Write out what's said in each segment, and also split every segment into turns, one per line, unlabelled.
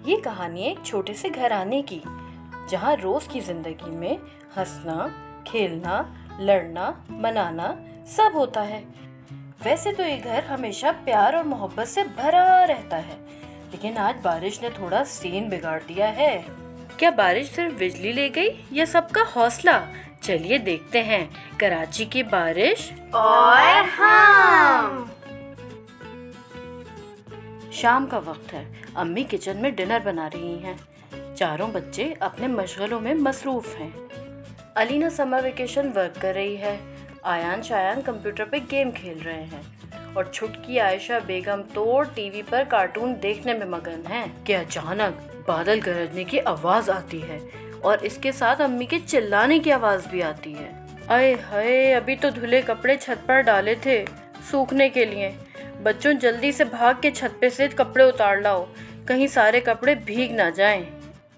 ये कहानी एक छोटे से घराने की, जहाँ रोज की जिंदगी में हंसना, खेलना, लड़ना, मनाना सब होता है। वैसे तो ये घर हमेशा प्यार और मोहब्बत से भरा रहता है, लेकिन आज बारिश ने थोड़ा सीन बिगाड़ दिया है। क्या बारिश सिर्फ बिजली ले गई या सबका हौसला? चलिए देखते हैं कराची की बारिश
और हम।
शाम का वक्त है। अम्मी किचन में डिनर बना रही हैं। चारों बच्चे अपने मशगलों में मसरूफ हैं। अलीना समर वेकेशन वर्क कर रही है। आयान शायान कंप्यूटर पे गेम खेल रहे हैं और छुटकी आयशा बेगम तो टीवी पर कार्टून देखने में मगन है कि अचानक बादल गरजने की आवाज आती है और इसके साथ अम्मी के चिल्लाने की आवाज भी आती है। अरे हाय, अभी तो धुले कपड़े छत पर डाले थे सूखने के लिए। बच्चों, जल्दी से भाग के छत पे से कपड़े उतार लाओ, कहीं सारे कपड़े भीग ना जाएं।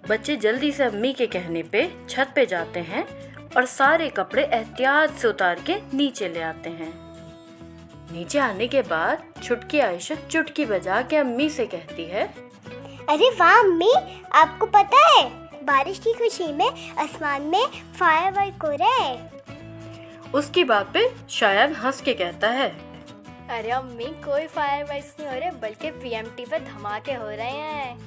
बच्चे जल्दी से अम्मी के कहने पे छत पे जाते हैं और सारे कपड़े एहतियात से उतार के नीचे ले आते हैं। नीचे आने के बाद छुटकी आयशा चुटकी बजा के अम्मी से कहती है,
अरे वाह अम्मी, आपको पता है बारिश की खुशी में आसमान में फायरवर्क हो रहे हैं।
उसकी बात पे शायद हंस के कहता है,
अरे अम्मी, कोई फायरवर्क्स नहीं हो रहे बल्कि पीएमटी पे धमाके हो रहे हैं।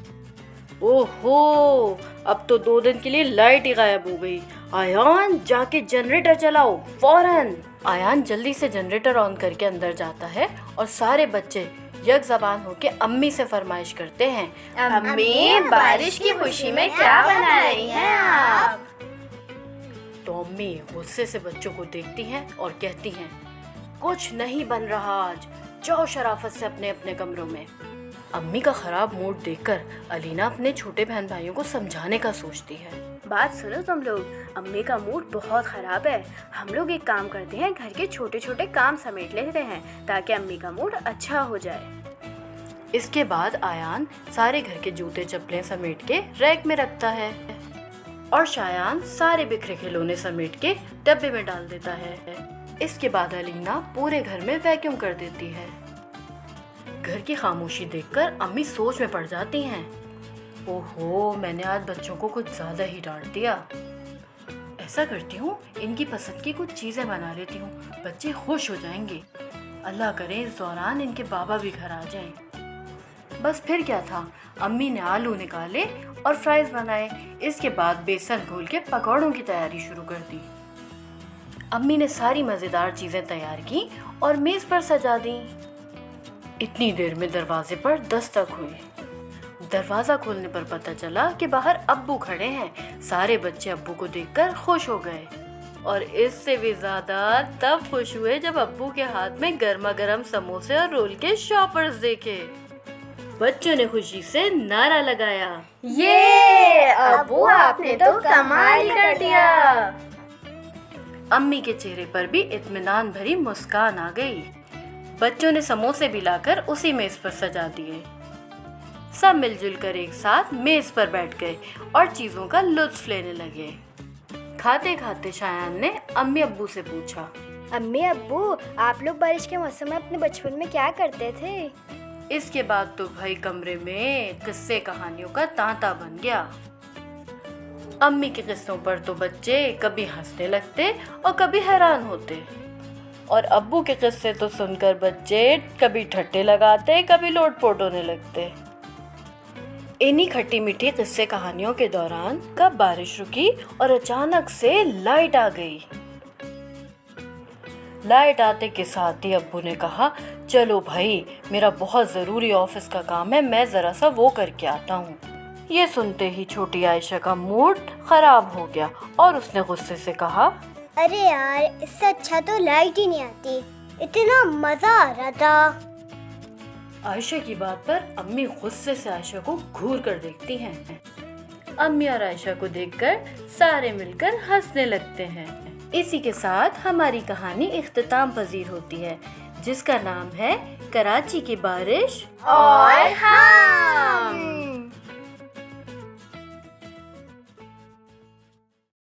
ओहो, अब तो 2 दिन के लिए लाइट ही गायब हो गई। आयान, जाके जनरेटर चलाओ फौरन। आयान जल्दी से जनरेटर ऑन करके अंदर जाता है और सारे बच्चे यक ज़बान होके अम्मी से फरमाइश करते हैं,
अम्मी, बारिश की खुशी में क्या बना रही हैं आप?
तो अम्मी गुस्से से बच्चों को देखती हैं और कहती हैं, कुछ नहीं बन रहा आज, जाओ शराफत से अपने अपने कमरों में। अम्मी का खराब मूड देखकर अलीना अपने छोटे बहन भाइयों को समझाने का सोचती है।
बात सुनो तुम लोग, अम्मी का मूड बहुत खराब है। हम लोग एक काम करते हैं, घर के छोटे छोटे काम समेट लेते हैं ताकि अम्मी का मूड अच्छा हो जाए।
इसके बाद आयान सारे घर के जूते चप्पलें समेट के रैक में रखता है और शायान सारे बिखरे खिलौने समेट के डब्बे में डाल देता है। इसके बाद अलीना पूरे घर में वैक्यूम कर देती है। घर की खामोशी देखकर अम्मी सोच में पड़ जाती हैं। ओहो, मैंने आज बच्चों को कुछ ज्यादा ही डांट दिया। ऐसा करती हूँ, इनकी पसंद की कुछ चीजें बना लेती हूँ, बच्चे खुश हो जाएंगे। अल्लाह करे इस दौरान इनके बाबा भी घर आ जाएं। बस फिर क्या था, अम्मी ने आलू निकाले और फ्राइज बनाए। इसके बाद बेसन घोल के पकौड़ों की तैयारी शुरू कर दी। अम्मी ने सारी मजेदार चीजें तैयार की और मेज पर सजा दी। इतनी देर में दरवाजे पर दस्तक हुई। दरवाजा खोलने पर पता चला कि बाहर अब्बू खड़े हैं। सारे बच्चे अब्बू को देखकर खुश हो गए और इससे भी ज्यादा तब खुश हुए जब अब्बू के हाथ में गर्मा गर्म समोसे और रोल के शॉपर्स देखे। बच्चों ने खुशी से नारा लगाया,
ये अब्बू, आपने तो कमाल ही कर दिया।
अम्मी के चेहरे पर भी इत्मीनान भरी मुस्कान आ गई। बच्चों ने समोसे भी लाकर उसी मेज पर सजा दिए। सब मिलजुल कर एक साथ मेज पर बैठ गए और चीजों का लुत्फ लेने लगे। खाते खाते शायान ने अम्मी अब्बू से पूछा,
अम्मी अब्बू, आप लोग बारिश के मौसम में अपने बचपन में क्या करते थे?
इसके बाद तो भाई कमरे में किस्से कहानियों का तांता बन गया। अम्मी के किस्सों पर तो बच्चे कभी हंसने लगते और कभी हैरान होते और अब्बू के किस्से तो सुनकर बच्चे कभी ठट्टे लगाते, कभी लोटपोट होने लगते। इन्हीं खट्टी मीठी किस्से कहानियों के दौरान कब बारिश रुकी और अचानक से लाइट आ गई। लाइट आते के साथ ही अब्बू ने कहा, चलो भाई, मेरा बहुत ज़रूरी ऑफिस का काम है, मैं ज़रा सा वो करके आता हूँ। ये सुनते ही छोटी आयशा का मूड खराब हो गया और उसने गुस्से से कहा,
अरे यार, इससे अच्छा तो लाइट ही नहीं आती, इतना मजा आ रहा था।
आयशा की बात पर अम्मी गुस्से से आयशा को घूर कर देखती हैं। अम्मी और आयशा को देखकर सारे मिलकर हंसने लगते हैं। इसी के साथ हमारी कहानी इख्तिताम पजीर होती है, जिसका नाम है कराची की बारिश
और हम।